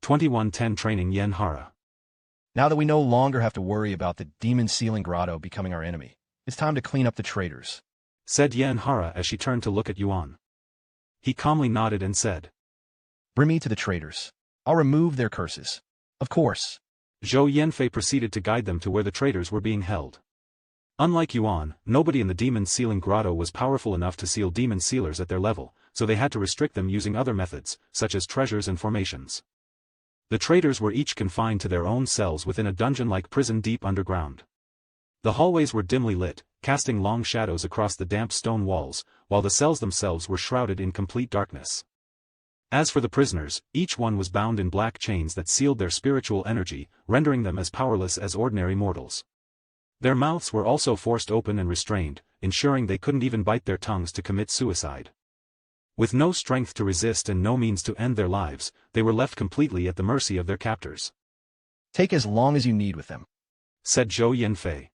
2110 Training Yanhara. Now that we no longer have to worry about the demon sealing grotto becoming our enemy, it's time to clean up the traitors, said Yanhara as she turned to look at Yuan. He calmly nodded and said, Bring me to the traitors. I'll remove their curses. Of course. Zhou Yanfei proceeded to guide them to where the traitors were being held. Unlike Yuan, nobody in the demon sealing grotto was powerful enough to seal demon sealers at their level, so they had to restrict them using other methods, such as treasures and formations. The traitors were each confined to their own cells within a dungeon-like prison deep underground. The hallways were dimly lit, casting long shadows across the damp stone walls, while the cells themselves were shrouded in complete darkness. As for the prisoners, each one was bound in black chains that sealed their spiritual energy, rendering them as powerless as ordinary mortals. Their mouths were also forced open and restrained, ensuring they couldn't even bite their tongues to commit suicide. With no strength to resist and no means to end their lives, they were left completely at the mercy of their captors. Take as long as you need with them, said Zhou Yanfei.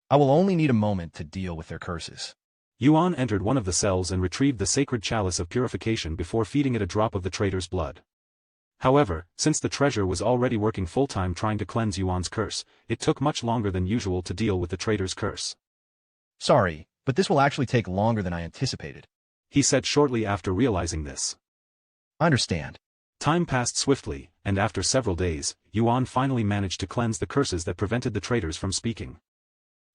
I will only need a moment to deal with their curses. Yuan entered one of the cells and retrieved the sacred chalice of purification before feeding it a drop of the traitor's blood. However, since the treasure was already working full-time trying to cleanse Yuan's curse, it took much longer than usual to deal with the traitor's curse. Sorry, but this will actually take longer than I anticipated, he said shortly after realizing this. I understand. Time passed swiftly, and after several days, Yuan finally managed to cleanse the curses that prevented the traitors from speaking.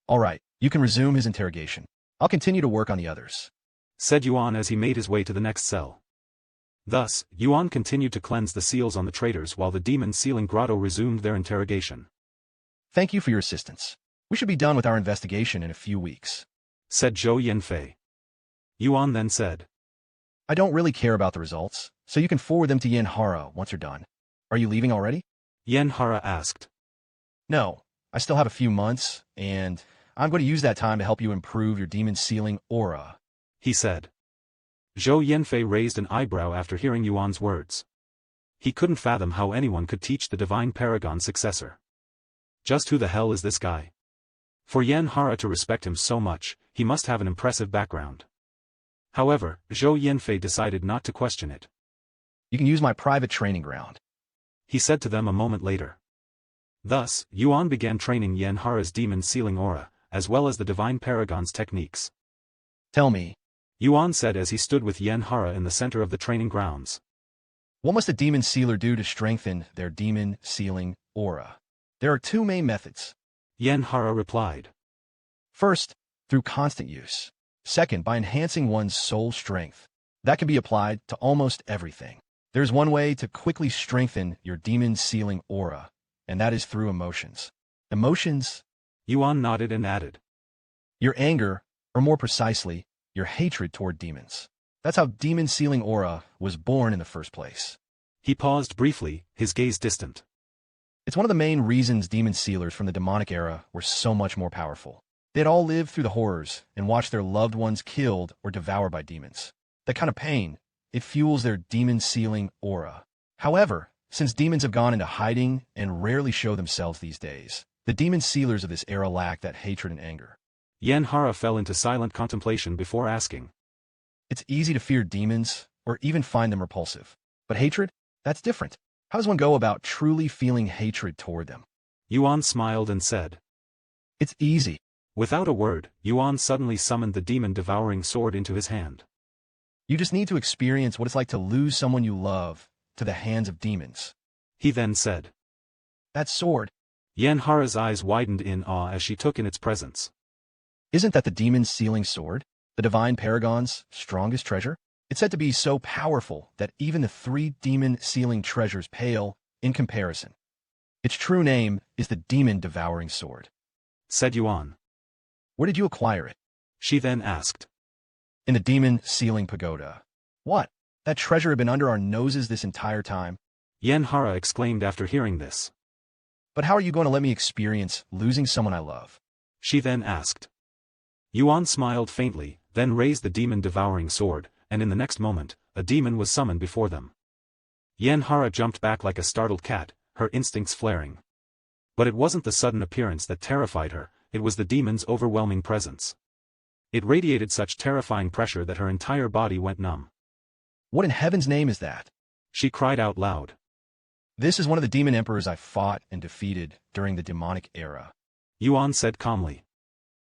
All right, you can resume his interrogation. I'll continue to work on the others, said Yuan as he made his way to the next cell. Thus, Yuan continued to cleanse the seals on the traitors while the demon sealing grotto resumed their interrogation. Thank you for your assistance. We should be done with our investigation in a few weeks, said Zhou Yanfei. Yuan then said, I don't really care about the results, so you can forward them to Yanhara once you're done. Are you leaving already? Yanhara asked. No, I still have a few months, and I'm going to use that time to help you improve your demon sealing aura, he said. Zhou Yanfei raised an eyebrow after hearing Yuan's words. He couldn't fathom how anyone could teach the divine paragon's successor. Just who the hell is this guy? For Yanhara to respect him so much, he must have an impressive background. However, Zhou Yanfei decided not to question it. You can use my private training ground, he said to them a moment later. Thus, Yuan began training Yanhara's demon sealing aura, as well as the divine paragon's techniques. Tell me, Yuan said as he stood with Yanhara in the center of the training grounds. What must a demon sealer do to strengthen their demon sealing aura? There are two main methods, Yanhara replied. First, through constant use. Second, by enhancing one's soul strength. That can be applied to almost everything. There's one way to quickly strengthen your demon sealing aura, and that is through emotions. Emotions? Yuan nodded and added. Your anger, or more precisely, your hatred toward demons. That's how demon sealing aura was born in the first place. He paused briefly, his gaze distant. It's one of the main reasons demon sealers from the demonic era were so much more powerful. They'd all lived through the horrors and watched their loved ones killed or devoured by demons. That kind of pain, it fuels their demon sealing aura. However, since demons have gone into hiding and rarely show themselves these days, the demon sealers of this era lack that hatred and anger. Yanhara fell into silent contemplation before asking. It's easy to fear demons, or even find them repulsive. But hatred? That's different. How does one go about truly feeling hatred toward them? Yuan smiled and said. It's easy. Without a word, Yuan suddenly summoned the demon-devouring sword into his hand. You just need to experience what it's like to lose someone you love to the hands of demons, he then said. That sword. Yanhara's eyes widened in awe as she took in its presence. Isn't that the demon sealing sword? The divine paragon's strongest treasure? It's said to be so powerful that even the 3 demon sealing treasures pale in comparison. Its true name is the demon-devouring sword, said Yuan. Where did you acquire it? She then asked. In the demon sealing pagoda. What? That treasure had been under our noses this entire time? Yanhara exclaimed after hearing this. But how are you going to let me experience losing someone I love? She then asked. Yuan smiled faintly, then raised the demon-devouring sword, and in the next moment, a demon was summoned before them. Yanhara jumped back like a startled cat, her instincts flaring. But it wasn't the sudden appearance that terrified her, it was the demon's overwhelming presence. It radiated such terrifying pressure that her entire body went numb. What in heaven's name is that? She cried out loud. This is one of the demon emperors I fought and defeated during the demonic era. Yuan said calmly.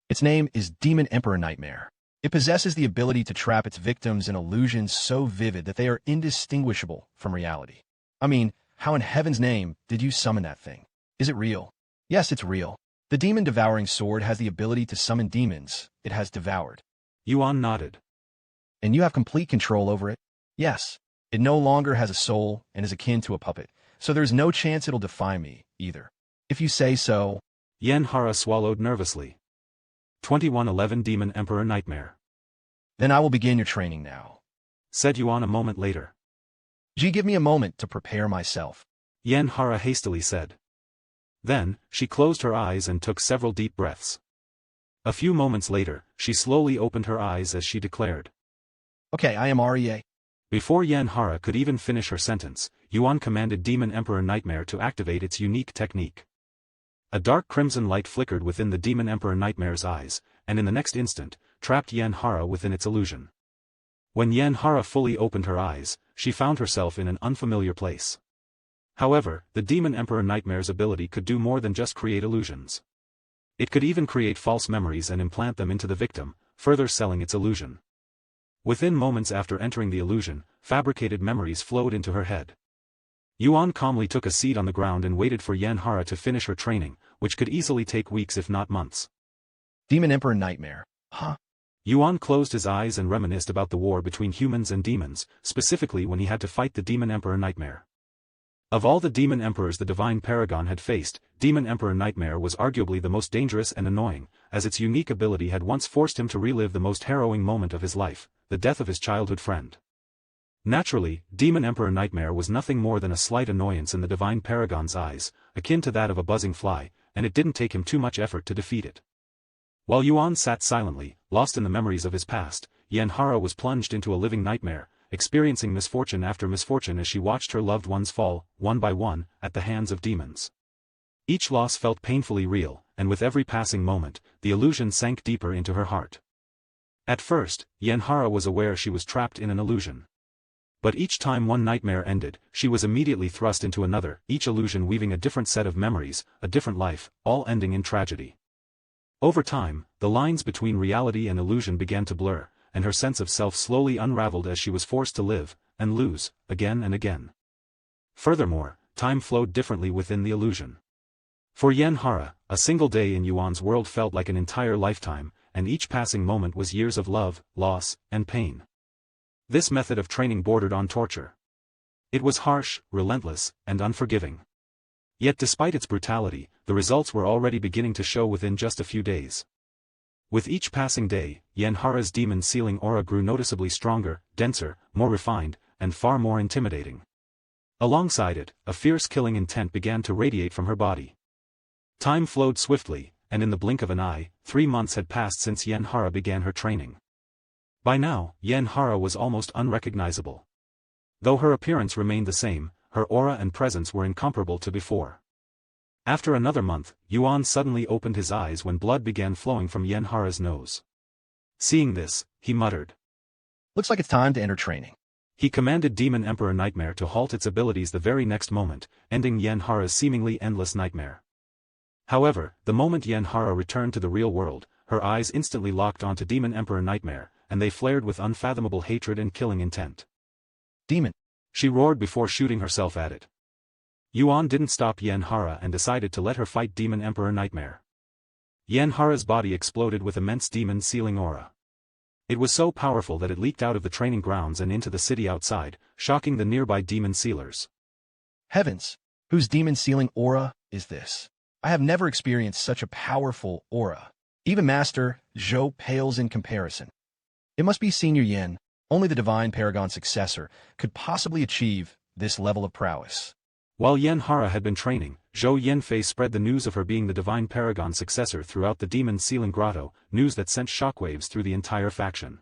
Its name is Demon Emperor Nightmare. It possesses the ability to trap its victims in illusions so vivid that they are indistinguishable from reality. I mean, how in heaven's name did you summon that thing? Is it real? Yes, it's real. The demon-devouring sword has the ability to summon demons it has devoured. Yuan nodded. And you have complete control over it? Yes. It no longer has a soul and is akin to a puppet, so there's no chance it'll defy me, either. If you say so. Yanhara swallowed nervously. 2111 Demon Emperor Nightmare. Then I will begin your training now, said Yuan a moment later. Give me a moment to prepare myself, Yanhara hastily said. Then, she closed her eyes and took several deep breaths. A few moments later, she slowly opened her eyes as she declared. Okay, I am REA. Before Yanhara could even finish her sentence, Yuan commanded Demon Emperor Nightmare to activate its unique technique. A dark crimson light flickered within the Demon Emperor Nightmare's eyes, and in the next instant, trapped Yanhara within its illusion. When Yanhara fully opened her eyes, she found herself in an unfamiliar place. However, the Demon Emperor Nightmare's ability could do more than just create illusions. It could even create false memories and implant them into the victim, further selling its illusion. Within moments after entering the illusion, fabricated memories flowed into her head. Yuan calmly took a seat on the ground and waited for Yanhara to finish her training, which could easily take weeks if not months. Demon Emperor Nightmare, huh? Yuan closed his eyes and reminisced about the war between humans and demons, specifically when he had to fight the Demon Emperor Nightmare. Of all the demon emperors the Divine Paragon had faced, Demon Emperor Nightmare was arguably the most dangerous and annoying, as its unique ability had once forced him to relive the most harrowing moment of his life, the death of his childhood friend. Naturally, Demon Emperor Nightmare was nothing more than a slight annoyance in the Divine Paragon's eyes, akin to that of a buzzing fly, and it didn't take him too much effort to defeat it. While Yuan sat silently, lost in the memories of his past, Yanhara was plunged into a living nightmare, experiencing misfortune after misfortune as she watched her loved ones fall, one by one, at the hands of demons. Each loss felt painfully real, and with every passing moment, the illusion sank deeper into her heart. At first, Yanhara was aware she was trapped in an illusion. But each time one nightmare ended, she was immediately thrust into another, each illusion weaving a different set of memories, a different life, all ending in tragedy. Over time, the lines between reality and illusion began to blur, and her sense of self slowly unraveled as she was forced to live, and lose, again and again. Furthermore, time flowed differently within the illusion. For Yanhara, a single day in Yuan's world felt like an entire lifetime, and each passing moment was years of love, loss, and pain. This method of training bordered on torture. It was harsh, relentless, and unforgiving. Yet despite its brutality, the results were already beginning to show within just a few days. With each passing day, Yanhara's demon-sealing aura grew noticeably stronger, denser, more refined, and far more intimidating. Alongside it, a fierce killing intent began to radiate from her body. Time flowed swiftly, and in the blink of an eye, 3 months had passed since Yanhara began her training. By now, Yanhara was almost unrecognizable. Though her appearance remained the same, her aura and presence were incomparable to before. After another month, Yuan suddenly opened his eyes when blood began flowing from Yanhara's nose. Seeing this, he muttered. Looks like it's time to enter training. He commanded Demon Emperor Nightmare to halt its abilities the very next moment, ending Yanhara's seemingly endless nightmare. However, the moment Yanhara returned to the real world, her eyes instantly locked onto Demon Emperor Nightmare, and they flared with unfathomable hatred and killing intent. Demon! She roared before shooting herself at it. Yuan didn't stop Yanhara and decided to let her fight Demon Emperor Nightmare. Yanhara's body exploded with immense demon-sealing aura. It was so powerful that it leaked out of the training grounds and into the city outside, shocking the nearby demon sealers. Heavens! Whose demon-sealing aura is this? I have never experienced such a powerful aura. Even Master Zhou pales in comparison. It must be Senior Yen, only the Divine Paragon's successor, could possibly achieve this level of prowess. While Yanhara had been training, Zhou Yanfei spread the news of her being the Divine Paragon's successor throughout the demon-sealing grotto, news that sent shockwaves through the entire faction.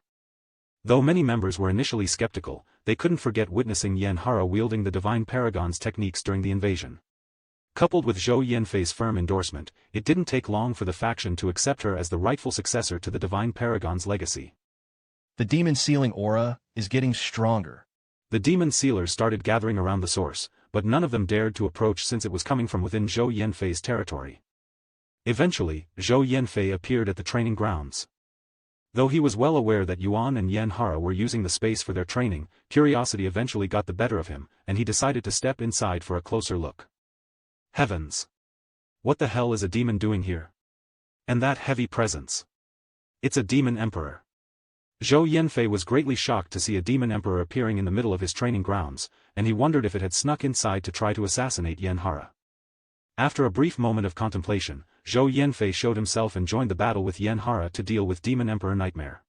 Though many members were initially skeptical, they couldn't forget witnessing Yanhara wielding the Divine Paragon's techniques during the invasion. Coupled with Zhou Yanfei's firm endorsement, it didn't take long for the faction to accept her as the rightful successor to the Divine Paragon's legacy. The demon-sealing aura is getting stronger. The demon sealers started gathering around the source, but none of them dared to approach since it was coming from within Zhou Yanfei's territory. Eventually, Zhou Yanfei appeared at the training grounds. Though he was well aware that Yuan and Yanhara were using the space for their training, curiosity eventually got the better of him, and he decided to step inside for a closer look. Heavens! What the hell is a demon doing here? And that heavy presence? It's a demon emperor. Zhou Yanfei was greatly shocked to see a demon emperor appearing in the middle of his training grounds, and he wondered if it had snuck inside to try to assassinate Yanhara. After a brief moment of contemplation, Zhou Yanfei showed himself and joined the battle with Yanhara to deal with Demon Emperor Nightmare.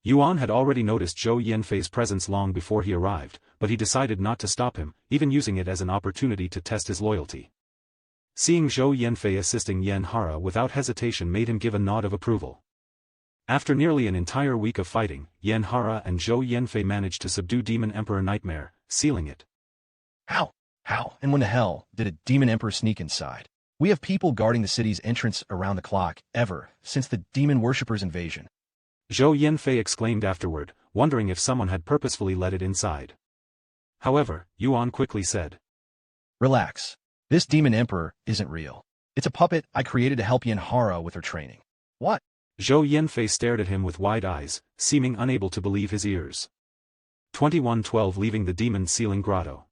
Yuan had already noticed Zhou Yanfei's presence long before he arrived, but he decided not to stop him, even using it as an opportunity to test his loyalty. Seeing Zhou Yanfei assisting Yanhara without hesitation made him give a nod of approval. After nearly an entire week of fighting, Yanhara and Zhou Yanfei managed to subdue Demon Emperor Nightmare, sealing it. How, and when the hell did a demon emperor sneak inside? We have people guarding the city's entrance around the clock, ever since the demon worshippers' invasion. Zhou Yanfei exclaimed afterward, wondering if someone had purposefully let it inside. However, Yuan quickly said, Relax. This demon emperor isn't real. It's a puppet I created to help Yanhara with her training. What? Zhou Yanfei stared at him with wide eyes, seeming unable to believe his ears. 2112 Leaving the demon sealing grotto.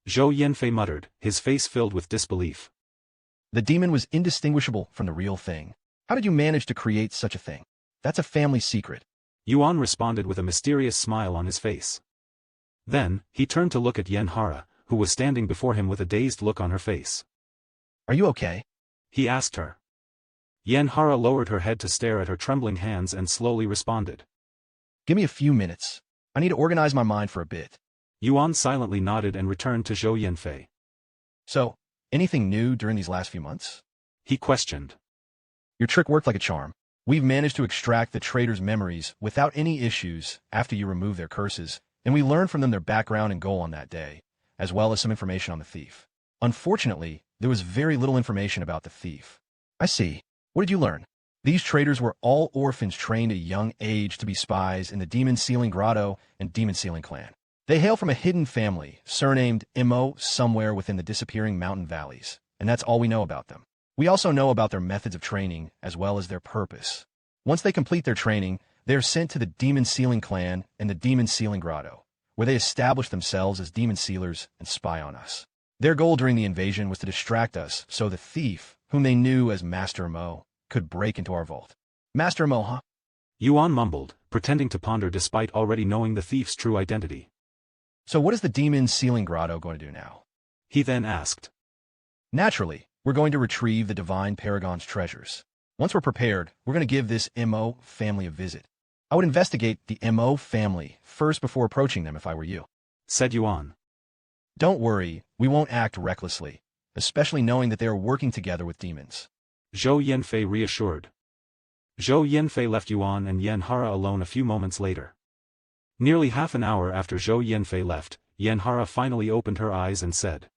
Zhou Yanfei muttered, his face filled with disbelief. The demon was indistinguishable from the real thing. How did you manage to create such a thing? That's a family secret. Yuan responded with a mysterious smile on his face. Then, he turned to look at Yanhara, who was standing before him with a dazed look on her face. Are you okay? He asked her. Yanhara lowered her head to stare at her trembling hands and slowly responded. Give me a few minutes. I need to organize my mind for a bit. Yuan silently nodded and returned to Zhou Yanfei. So, anything new during these last few months? He questioned. Your trick worked like a charm. We've managed to extract the traitors' memories without any issues after you remove their curses, and we learned from them their background and goal on that day, as well as some information on the thief. Unfortunately, there was very little information about the thief. I see. What did you learn? These traitors were all orphans trained at a young age to be spies in the Demon Sealing Grotto and Demon Sealing clan. They hail from a hidden family, surnamed Mo somewhere within the disappearing mountain valleys, and that's all we know about them. We also know about their methods of training, as well as their purpose. Once they complete their training, they are sent to the Demon Sealing clan and the Demon Sealing Grotto, where they establish themselves as demon sealers and spy on us. Their goal during the invasion was to distract us so the thief, whom they knew as Master Mo, could break into our vault. Master Mo, huh? Yuan mumbled, pretending to ponder despite already knowing the thief's true identity. So what is the Demon Sealing Grotto going to do now? He then asked. Naturally, we're going to retrieve the Divine Paragon's treasures. Once we're prepared, we're going to give this Mo family a visit. I would investigate the Mo family first before approaching them if I were you, said Yuan. Don't worry, we won't act recklessly, especially knowing that they are working together with demons. Zhou Yanfei reassured. Zhou Yanfei left Yuan and Yanhara alone a few moments later. Nearly half an hour after Zhou Yanfei left, Yanhara finally opened her eyes and said,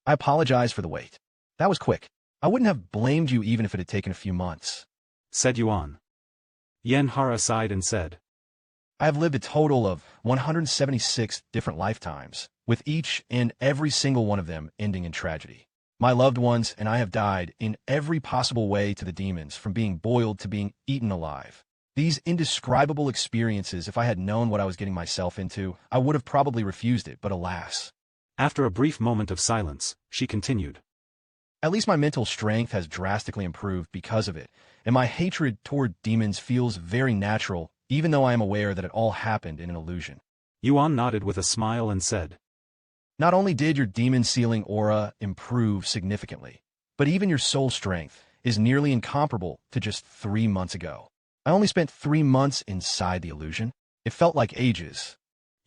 I apologize for the wait. That was quick. I wouldn't have blamed you even if it had taken a few months, said Yuan. Yanhara sighed and said, I have lived a total of 176 different lifetimes, with each and every single one of them ending in tragedy. My loved ones and I have died in every possible way to the demons, from being boiled to being eaten alive. These indescribable experiences, if I had known what I was getting myself into, I would have probably refused it, but alas. After a brief moment of silence, she continued. At least my mental strength has drastically improved because of it, and my hatred toward demons feels very natural, even though I am aware that it all happened in an illusion. Yuan nodded with a smile and said, Not only did your demon sealing aura improve significantly, but even your soul strength is nearly incomparable to just 3 months ago. I only spent 3 months inside the illusion. It felt like ages.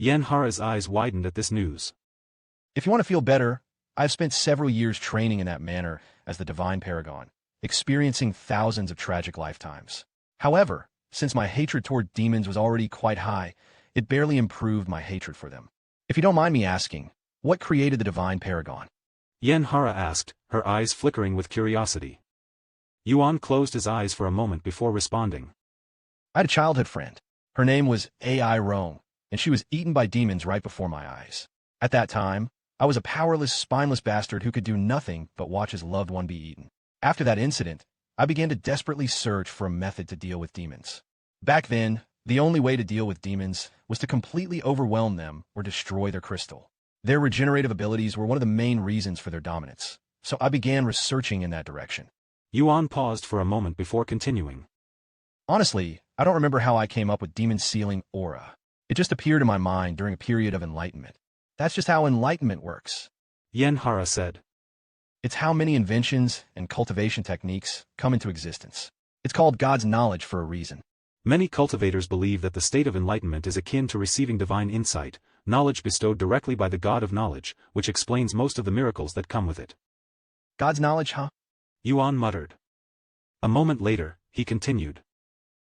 Yanhara's eyes widened at this news. If you want to feel better, I've spent several years training in that manner as the Divine Paragon, experiencing thousands of tragic lifetimes. However, since my hatred toward demons was already quite high, it barely improved my hatred for them. If you don't mind me asking, what created the Divine Paragon? Yanhara asked, her eyes flickering with curiosity. Yuan closed his eyes for a moment before responding. I had a childhood friend. Her name was A.I. Rome, and she was eaten by demons right before my eyes. At that time, I was a powerless, spineless bastard who could do nothing but watch his loved one be eaten. After that incident, I began to desperately search for a method to deal with demons. Back then, the only way to deal with demons was to completely overwhelm them or destroy their crystal. Their regenerative abilities were one of the main reasons for their dominance, so I began researching in that direction. Yuan paused for a moment before continuing. Honestly, I don't remember how I came up with demon sealing aura. It just appeared in my mind during a period of enlightenment. That's just how enlightenment works. Yanhara said. It's how many inventions and cultivation techniques come into existence. It's called God's knowledge for a reason. Many cultivators believe that the state of enlightenment is akin to receiving divine insight, knowledge bestowed directly by the God of knowledge, which explains most of the miracles that come with it. God's knowledge, huh? Yuan muttered. A moment later, he continued.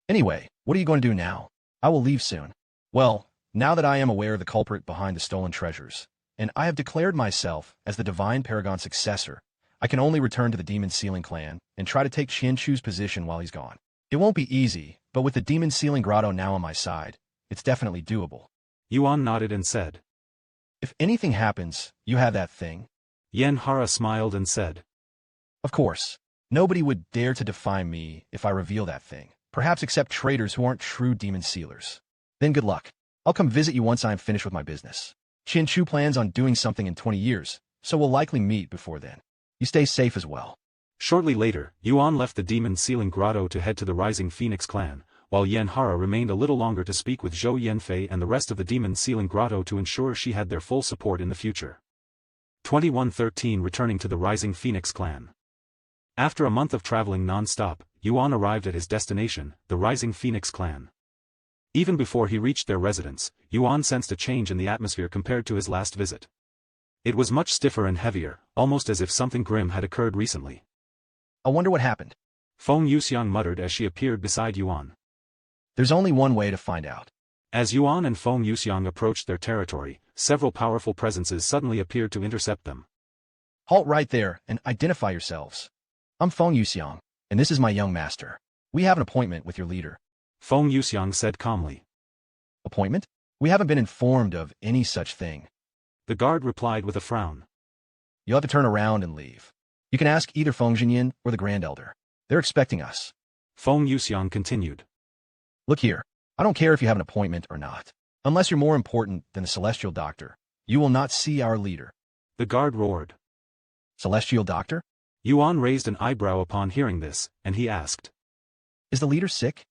Anyway, what are you going to do now? I will leave soon. Well, now that I am aware of the culprit behind the stolen treasures, and I have declared myself as the Divine Paragon's successor, I can only return to the Demon Sealing clan and try to take Qianchu's position while he's gone. It won't be easy, but with the Demon Sealing Grotto now on my side, it's definitely doable. Yuan nodded and said. If anything happens, you have that thing? Yanhara smiled and said. Of course. Nobody would dare to defy me if I reveal that thing, perhaps except traitors who aren't true demon sealers. Then good luck. I'll come visit you once I am finished with my business. Qianchu plans on doing something in 20 years, so we'll likely meet before then. You stay safe as well. Shortly later, Yuan left the Demon Sealing Grotto to head to the Rising Phoenix clan, while Yanhara remained a little longer to speak with Zhou Yanfei and the rest of the Demon Sealing Grotto to ensure she had their full support in the future. 2113 Returning to the Rising Phoenix clan. After a month of traveling non-stop, Yuan arrived at his destination, the Rising Phoenix clan. Even before he reached their residence, Yuan sensed a change in the atmosphere compared to his last visit. It was much stiffer and heavier, almost as if something grim had occurred recently. I wonder what happened. Feng Yuxiang muttered as she appeared beside Yuan. There's only one way to find out. As Yuan and Feng Yuxiang approached their territory, several powerful presences suddenly appeared to intercept them. Halt right there and identify yourselves. I'm Feng Yuxiang, and this is my young master. We have an appointment with your leader. Feng Yuxiang said calmly. Appointment? We haven't been informed of any such thing. The guard replied with a frown. You'll have to turn around and leave. You can ask either Feng Jinyan or the Grand Elder. They're expecting us. Feng Yuxiang continued. Look here, I don't care if you have an appointment or not. Unless you're more important than the Celestial Doctor, you will not see our leader. The guard roared. Celestial Doctor? Yuan raised an eyebrow upon hearing this, and he asked. Is the leader sick?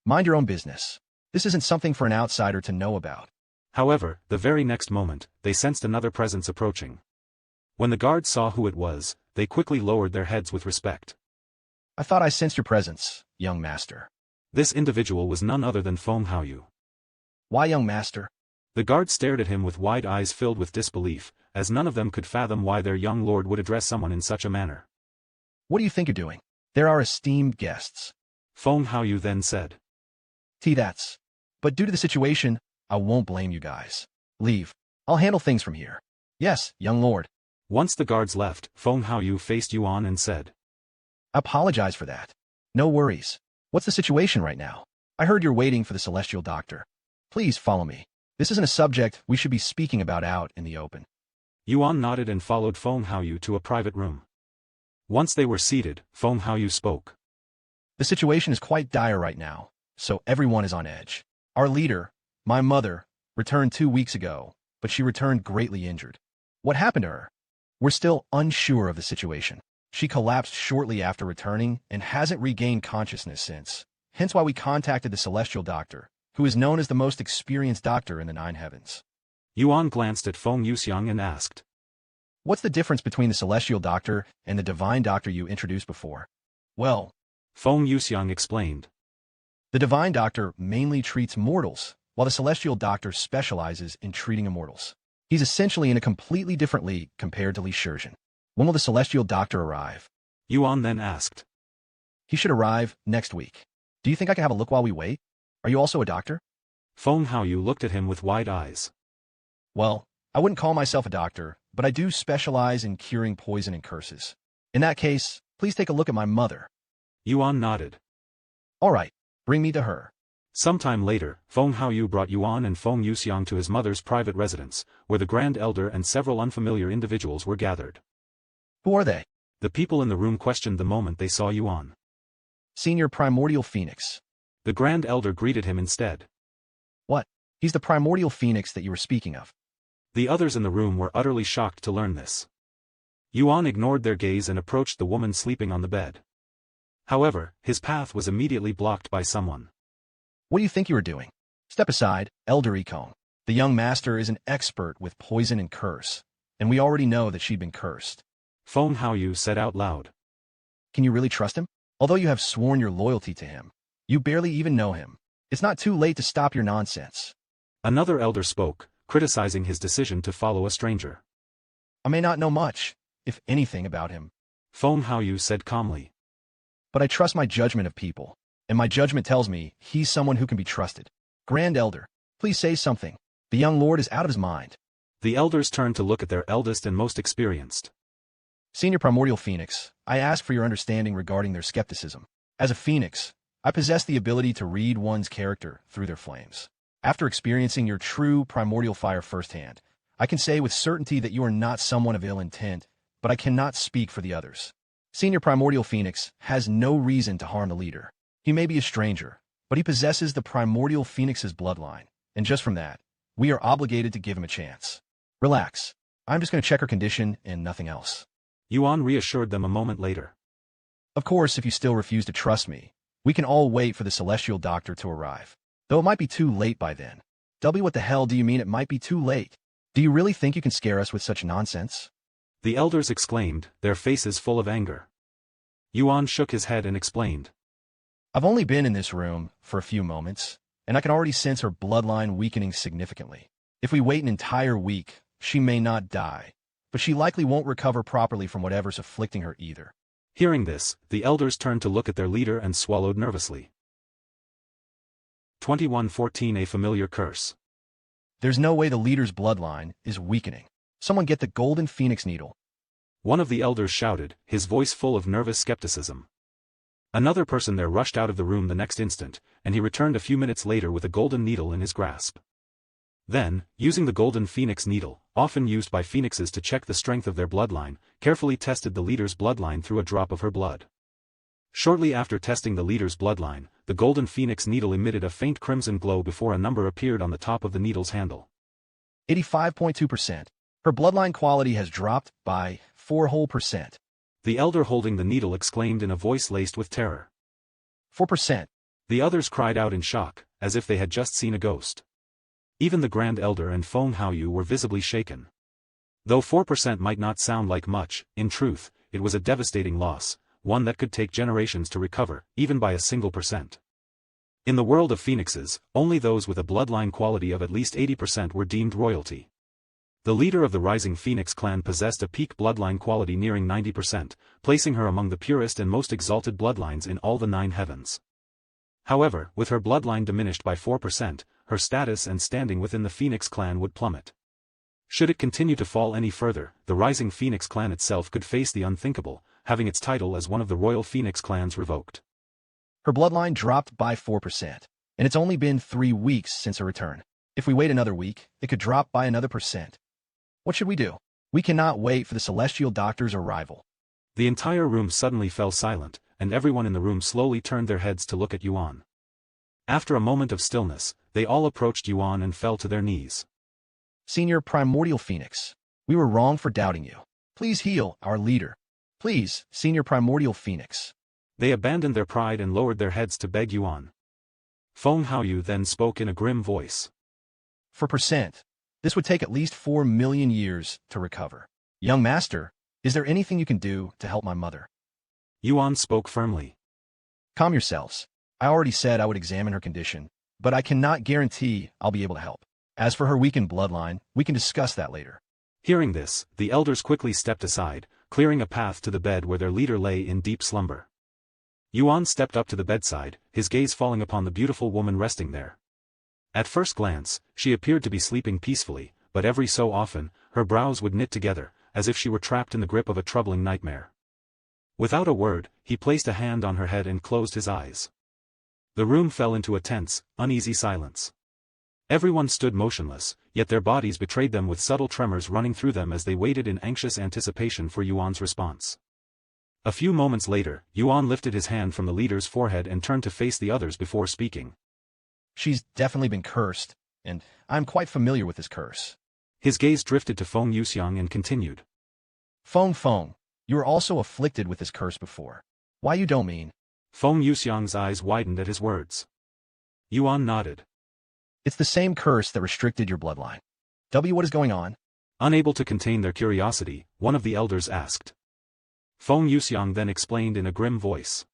Mind your own business. This isn't something for an outsider to know about. However, the very next moment, they sensed another presence approaching. When the guards saw who it was, they quickly lowered their heads with respect. I thought I sensed your presence, young master. This individual was none other than Feng Haoyu. Why, young master? The guards stared at him with wide eyes filled with disbelief, as none of them could fathom why their young lord would address someone in such a manner. What do you think you're doing? They're our esteemed guests. Feng Haoyu then said. That's. But due to the situation, I won't blame you guys. Leave. I'll handle things from here. Yes, young lord. Once the guards left, Feng Haoyu faced Yuan and said. I apologize for that. No worries. What's the situation right now? I heard you're waiting for the Celestial Doctor. Please follow me. This isn't a subject we should be speaking about out in the open. Yuan nodded and followed Feng Haoyu to a private room. Once they were seated, Feng Haoyu spoke. The situation is quite dire right now, so everyone is on edge. Our leader, my mother, returned 2 weeks ago, but she returned greatly injured. What happened to her? We're still unsure of the situation. She collapsed shortly after returning and hasn't regained consciousness since, hence why we contacted the Celestial Doctor, who is known as the most experienced doctor in the 9 heavens. Yuan glanced at Feng Yuxiang and asked. What's the difference between the Celestial Doctor and the Divine Doctor you introduced before? Well, Feng Yuxiang explained. The Divine Doctor mainly treats mortals, while the Celestial Doctor specializes in treating immortals. He's essentially in a completely different league compared to Li Shizhen. When will the Celestial Doctor arrive? Yuan then asked. He should arrive next week. Do you think I can have a look while we wait? Are you also a doctor? Feng Haoyu looked at him with wide eyes. Well, I wouldn't call myself a doctor, but I do specialize in curing poison and curses. In that case, please take a look at my mother. Yuan nodded. All right, bring me to her. Sometime later, Feng Haoyu brought Yuan and Feng Yuxiang to his mother's private residence, where the Grand Elder and several unfamiliar individuals were gathered. Who are they? The people in the room questioned the moment they saw Yuan. Senior Primordial Phoenix. The Grand Elder greeted him instead. What? He's the Primordial Phoenix that you were speaking of. The others in the room were utterly shocked to learn this. Yuan ignored their gaze and approached the woman sleeping on the bed. However, his path was immediately blocked by someone. What do you think you are doing? Step aside, Elder Ikong. The young master is an expert with poison and curse, and we already know that she'd been cursed. Feng Haoyu said out loud. Can you really trust him? Although you have sworn your loyalty to him, you barely even know him. It's not too late to stop your nonsense. Another elder spoke, criticizing his decision to follow a stranger. I may not know much, if anything, about him. Feng Haoyu said calmly. But I trust my judgment of people, and my judgment tells me he's someone who can be trusted. Grand Elder, please say something. The young lord is out of his mind. The elders turned to look at their eldest and most experienced. Senior Primordial Phoenix, I ask for your understanding regarding their skepticism. As a Phoenix, I possess the ability to read one's character through their flames. After experiencing your true primordial fire firsthand, I can say with certainty that you are not someone of ill intent, but I cannot speak for the others. Senior Primordial Phoenix has no reason to harm the leader. He may be a stranger, but he possesses the Primordial Phoenix's bloodline, and just from that, we are obligated to give him a chance. Relax. I'm just going to check her condition and nothing else. Yuan reassured them a moment later. Of course, if you still refuse to trust me, we can all wait for the celestial doctor to arrive. Though it might be too late by then. What the hell do you mean it might be too late? Do you really think you can scare us with such nonsense? The elders exclaimed, their faces full of anger. Yuan shook his head and explained. I've only been in this room for a few moments, and I can already sense her bloodline weakening significantly. If we wait an entire week, she may not die, but she likely won't recover properly from whatever's afflicting her either. Hearing this, the elders turned to look at their leader and swallowed nervously. 2114 A familiar curse. There's no way the leader's bloodline is weakening. Someone get the golden phoenix needle. One of the elders shouted, his voice full of nervous skepticism. Another person there rushed out of the room the next instant, and he returned a few minutes later with a golden needle in his grasp. Then, using the golden phoenix needle, often used by phoenixes to check the strength of their bloodline, carefully tested the leader's bloodline through a drop of her blood. Shortly after testing the leader's bloodline, the golden phoenix needle emitted a faint crimson glow before a number appeared on the top of the needle's handle. 85.2%. Her bloodline quality has dropped by 4%. The elder holding the needle exclaimed in a voice laced with terror. 4%. The others cried out in shock, as if they had just seen a ghost. Even the Grand Elder and Feng Haoyu were visibly shaken. Though 4% might not sound like much, in truth, it was a devastating loss, one that could take generations to recover, even by a single percent. In the world of phoenixes, only those with a bloodline quality of at least 80% were deemed royalty. The leader of the rising Phoenix clan possessed a peak bloodline quality nearing 90%, placing her among the purest and most exalted bloodlines in all the 9 heavens. However, with her bloodline diminished by 4%, her status and standing within the Phoenix clan would plummet. Should it continue to fall any further, the rising Phoenix clan itself could face the unthinkable, having its title as one of the royal Phoenix clans revoked. Her bloodline dropped by 4%, and it's only been 3 weeks since her return. If we wait another week, it could drop by another percent. What should we do? We cannot wait for the celestial doctor's arrival. The entire room suddenly fell silent, and everyone in the room slowly turned their heads to look at Yuan. After a moment of stillness, they all approached Yuan and fell to their knees. Senior Primordial Phoenix, we were wrong for doubting you. Please heal our leader. Please, Senior Primordial Phoenix. They abandoned their pride and lowered their heads to beg Yuan. Feng Haoyu then spoke in a grim voice. 4%. This would take at least 4 million years to recover. Young master, is there anything you can do to help my mother? Yuan spoke firmly. Calm yourselves. I already said I would examine her condition, but I cannot guarantee I'll be able to help. As for her weakened bloodline, we can discuss that later. Hearing this, the elders quickly stepped aside, clearing a path to the bed where their leader lay in deep slumber. Yuan stepped up to the bedside, his gaze falling upon the beautiful woman resting there. At first glance, she appeared to be sleeping peacefully, but every so often, her brows would knit together, as if she were trapped in the grip of a troubling nightmare. Without a word, he placed a hand on her head and closed his eyes. The room fell into a tense, uneasy silence. Everyone stood motionless, yet their bodies betrayed them with subtle tremors running through them as they waited in anxious anticipation for Yuan's response. A few moments later, Yuan lifted his hand from the leader's forehead and turned to face the others before speaking. She's definitely been cursed, and I'm quite familiar with this curse. His gaze drifted to Feng Yuxiang and continued. Feng, you were also afflicted with this curse before. Why you don't mean? Feng Yuxiang's eyes widened at his words. Yuan nodded. It's the same curse that restricted your bloodline. What is going on? Unable to contain their curiosity, one of the elders asked. Feng Yuxiang then explained in a grim voice.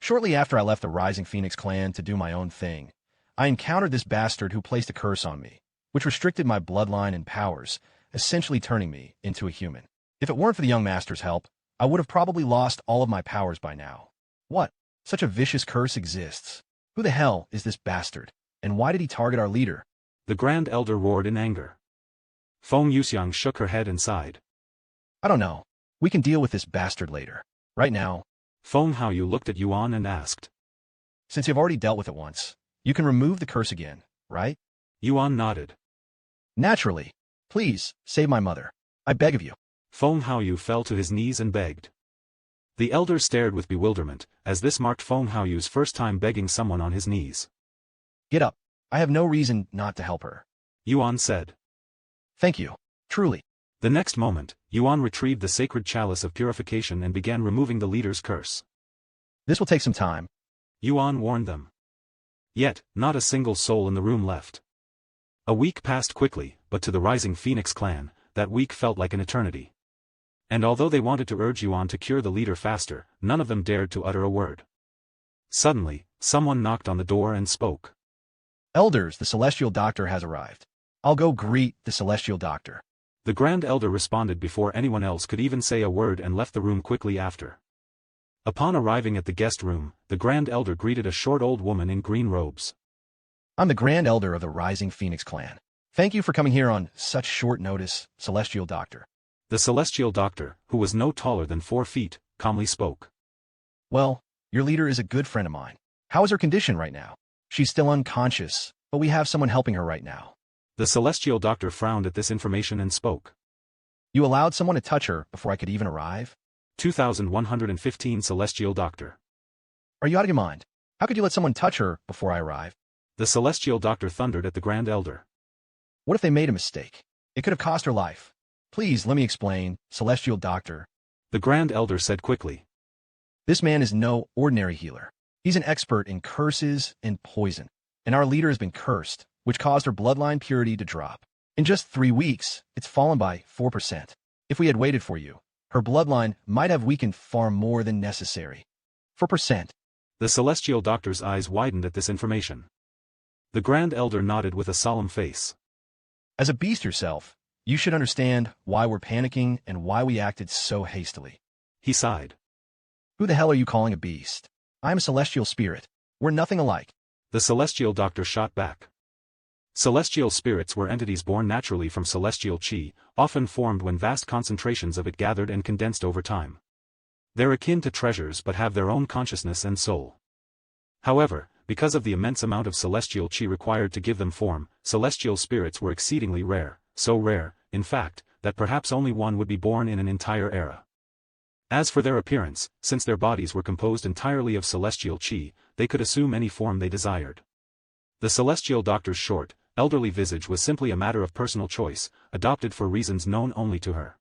Shortly after I left the Rising Phoenix clan to do my own thing, I encountered this bastard who placed a curse on me, which restricted my bloodline and powers, essentially turning me into a human. If it weren't for the young master's help, I would have probably lost all of my powers by now. What? Such a vicious curse exists. Who the hell is this bastard? And why did he target our leader? The Grand Elder roared in anger. Feng Yuxiang shook her head and sighed. I don't know. We can deal with this bastard later. Right now. Feng Haoyu looked at Yuan and asked. Since you've already dealt with it once, you can remove the curse again, right? Yuan nodded. Naturally. Please, save my mother. I beg of you. Feng Haoyu fell to his knees and begged. The elder stared with bewilderment, as this marked Feng Haoyu's first time begging someone on his knees. Get up. I have no reason not to help her. Yuan said. Thank you. Truly. The next moment, Yuan retrieved the sacred chalice of purification and began removing the leader's curse. This will take some time. Yuan warned them. Yet, not a single soul in the room left. A week passed quickly, but to the Rising Phoenix clan, that week felt like an eternity. And although they wanted to urge Yuan to cure the leader faster, none of them dared to utter a word. Suddenly, someone knocked on the door and spoke. Elders, the Celestial Doctor has arrived. I'll go greet the Celestial Doctor. The Grand Elder responded before anyone else could even say a word and left the room quickly after. Upon arriving at the guest room, the Grand Elder greeted a short old woman in green robes. I'm the Grand Elder of the Rising Phoenix clan. Thank you for coming here on such short notice, Celestial Doctor. The Celestial Doctor, who was no taller than 4 feet, calmly spoke. Well, your leader is a good friend of mine. How is her condition right now? She's still unconscious, but we have someone helping her right now. The Celestial Doctor frowned at this information and spoke. You allowed someone to touch her before I could even arrive? 2115 Celestial Doctor. Are you out of your mind? How could you let someone touch her before I arrive? The Celestial Doctor thundered at the Grand Elder. What if they made a mistake? It could have cost her life. Please let me explain, Celestial Doctor. The Grand Elder said quickly. This man is no ordinary healer. He's an expert in curses and poison, and our leader has been cursed, which caused her bloodline purity to drop. In just 3 weeks, it's fallen by 4%. If we had waited for you, her bloodline might have weakened far more than necessary. 4%. The Celestial Doctor's eyes widened at this information. The Grand Elder nodded with a solemn face. As a beast yourself, you should understand why we're panicking and why we acted so hastily. He sighed. Who the hell are you calling a beast? I'm a celestial spirit. We're nothing alike. The Celestial Doctor shot back. Celestial spirits were entities born naturally from celestial chi, often formed when vast concentrations of it gathered and condensed over time. They're akin to treasures but have their own consciousness and soul. However, because of the immense amount of celestial chi required to give them form, celestial spirits were exceedingly rare, so rare, in fact, that perhaps only one would be born in an entire era. As for their appearance, since their bodies were composed entirely of celestial chi, they could assume any form they desired. The Celestial Doctor's short, elderly visage was simply a matter of personal choice, adopted for reasons known only to her.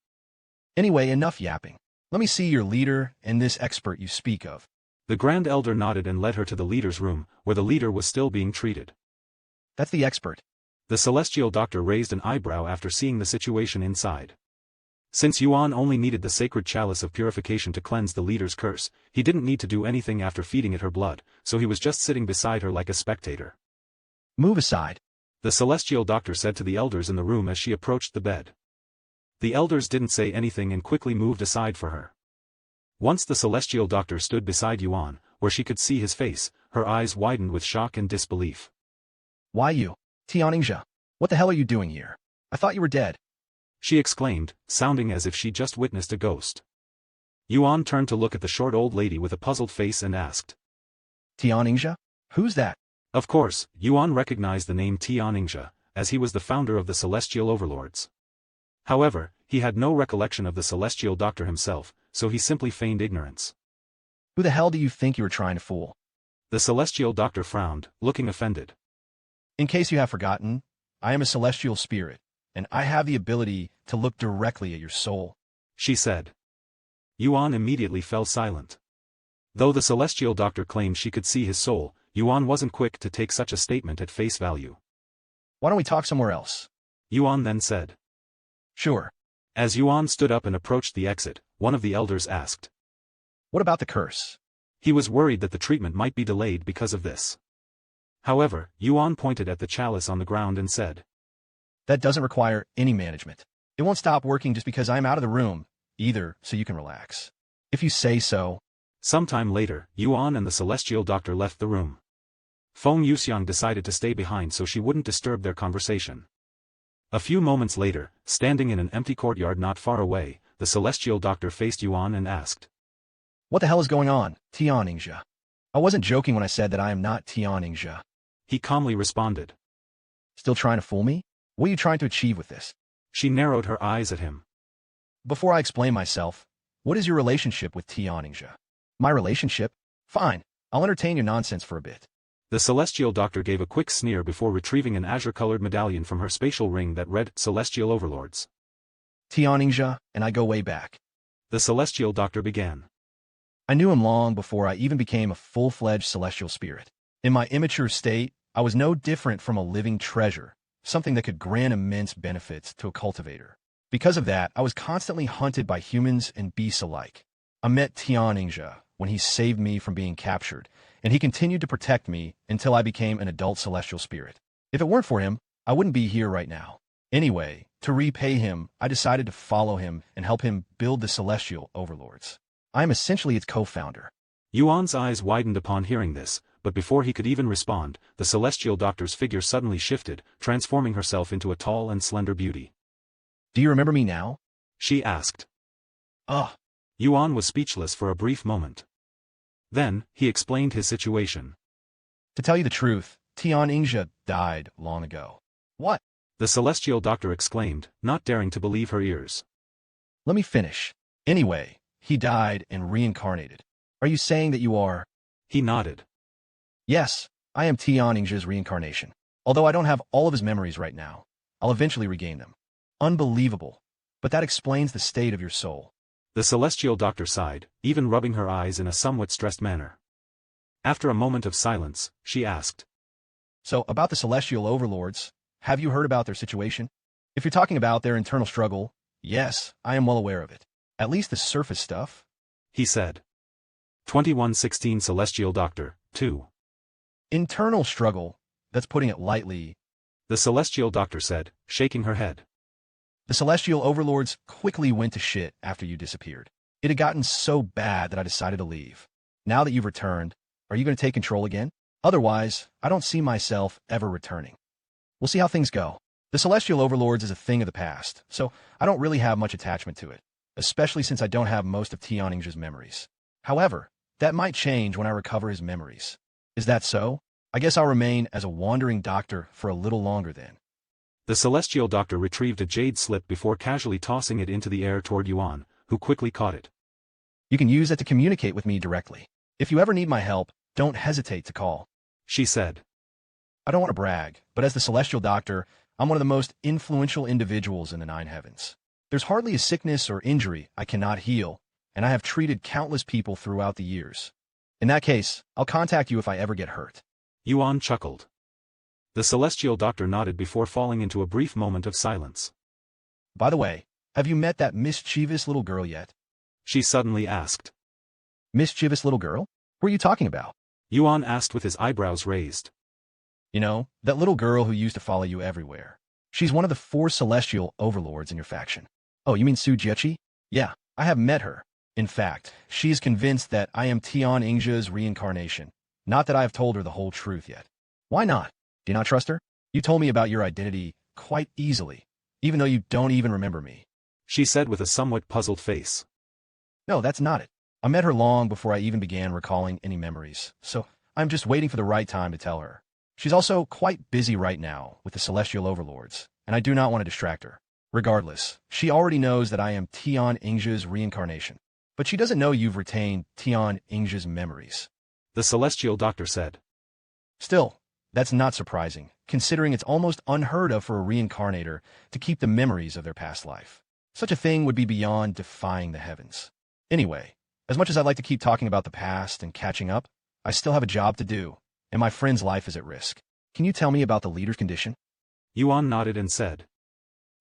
Anyway, enough yapping. Let me see your leader and this expert you speak of. The Grand Elder nodded and led her to the leader's room, where the leader was still being treated. That's the expert. The Celestial Doctor raised an eyebrow after seeing the situation inside. Since Yuan only needed the sacred chalice of purification to cleanse the leader's curse, he didn't need to do anything after feeding it her blood, so he was just sitting beside her like a spectator. Move aside. The Celestial Doctor said to the elders in the room as she approached the bed. The elders didn't say anything and quickly moved aside for her. Once the Celestial Doctor stood beside Yuan, where she could see his face, her eyes widened with shock and disbelief. Why you? Tianjia? What the hell are you doing here? I thought you were dead. She exclaimed, sounding as if she just witnessed a ghost. Yuan turned to look at the short old lady with a puzzled face and asked. Tianjia? Who's that? Of course, Yuan recognized the name Tianxia, as he was the founder of the Celestial Overlords. However, he had no recollection of the Celestial Doctor himself, so he simply feigned ignorance. Who the hell do you think you were trying to fool? The Celestial Doctor frowned, looking offended. In case you have forgotten, I am a celestial spirit, and I have the ability to look directly at your soul, she said. Yuan immediately fell silent. Though the Celestial Doctor claimed she could see his soul, Yuan wasn't quick to take such a statement at face value. Why don't we talk somewhere else? Yuan then said. Sure. As Yuan stood up and approached the exit, one of the elders asked. What about the curse? He was worried that the treatment might be delayed because of this. However, Yuan pointed at the chalice on the ground and said. That doesn't require any management. It won't stop working just because I'm out of the room, either, so you can relax. If you say so. Sometime later, Yuan and the Celestial Doctor left the room. Feng Yuxiang decided to stay behind so she wouldn't disturb their conversation. A few moments later, standing in an empty courtyard not far away, the Celestial Doctor faced Yuan and asked. What the hell is going on, Tianxia? I wasn't joking when I said that I am not Tianxia. He calmly responded. Still trying to fool me? What are you trying to achieve with this? She narrowed her eyes at him. Before I explain myself, what is your relationship with Tianxia? My relationship? Fine, I'll entertain your nonsense for a bit. The Celestial Doctor gave a quick sneer before retrieving an azure-colored medallion from her spatial ring that read Celestial Overlords. Tianxia and I go way back. The Celestial Doctor began. I knew him long before I even became a full-fledged celestial spirit. In my immature state, I was no different from a living treasure, something that could grant immense benefits to a cultivator. Because of that, I was constantly hunted by humans and beasts alike. I met Tianxia when he saved me from being captured, and he continued to protect me until I became an adult celestial spirit. If it weren't for him, I wouldn't be here right now. Anyway, to repay him, I decided to follow him and help him build the Celestial Overlords. I am essentially its co-founder. Yuan's eyes widened upon hearing this, but before he could even respond, the Celestial Doctor's figure suddenly shifted, transforming herself into a tall and slender beauty. Do you remember me now? She asked. Ugh. Yuan was speechless for a brief moment. Then, he explained his situation. To tell you the truth, Tianxia died long ago. What? The Celestial Doctor exclaimed, not daring to believe her ears. Let me finish. Anyway, he died and reincarnated. Are you saying that you are? He nodded. Yes, I am Tianxia's reincarnation. Although I don't have all of his memories right now, I'll eventually regain them. Unbelievable. But that explains the state of your soul. The Celestial Doctor sighed, even rubbing her eyes in a somewhat stressed manner. After a moment of silence, she asked. So, about the Celestial Overlords, have you heard about their situation? If you're talking about their internal struggle, yes, I am well aware of it. At least the surface stuff. He said. 2116 Celestial Doctor, 2. Internal struggle, that's putting it lightly. The Celestial Doctor said, shaking her head. The Celestial Overlords quickly went to shit after you disappeared. It had gotten so bad that I decided to leave. Now that you've returned, are you going to take control again? Otherwise, I don't see myself ever returning. We'll see how things go. The Celestial Overlords is a thing of the past, so I don't really have much attachment to it, especially since I don't have most of Tianxia's memories. However, that might change when I recover his memories. Is that so? I guess I'll remain as a wandering doctor for a little longer then. The Celestial Doctor retrieved a jade slip before casually tossing it into the air toward Yuan, who quickly caught it. You can use that to communicate with me directly. If you ever need my help, don't hesitate to call. She said. I don't want to brag, but as the Celestial Doctor, I'm one of the most influential individuals in the Nine Heavens. There's hardly a sickness or injury I cannot heal, and I have treated countless people throughout the years. In that case, I'll contact you if I ever get hurt. Yuan chuckled. The Celestial Doctor nodded before falling into a brief moment of silence. By the way, have you met that mischievous little girl yet? She suddenly asked. Mischievous little girl? Who are you talking about? Yuan asked with his eyebrows raised. You know, that little girl who used to follow you everywhere. She's one of the 4 Celestial Overlords in your faction. Oh, you mean Su Jiechi? Yeah, I have met her. In fact, she is convinced that I am Tianxia's reincarnation. Not that I have told her the whole truth yet. Why not? Do you not trust her? You told me about your identity quite easily, even though you don't even remember me. She said with a somewhat puzzled face. No, that's not it. I met her long before I even began recalling any memories, so I'm just waiting for the right time to tell her. She's also quite busy right now with the celestial overlords, and I do not want to distract her. Regardless, she already knows that I am Tian Ingzhe's reincarnation. But she doesn't know you've retained Tian Ingzhe's memories. The celestial doctor said. Still, that's not surprising, considering it's almost unheard of for a reincarnator to keep the memories of their past life. Such a thing would be beyond defying the heavens. Anyway, as much as I'd like to keep talking about the past and catching up, I still have a job to do, and my friend's life is at risk. Can you tell me about the leader's condition? Yuan nodded and said.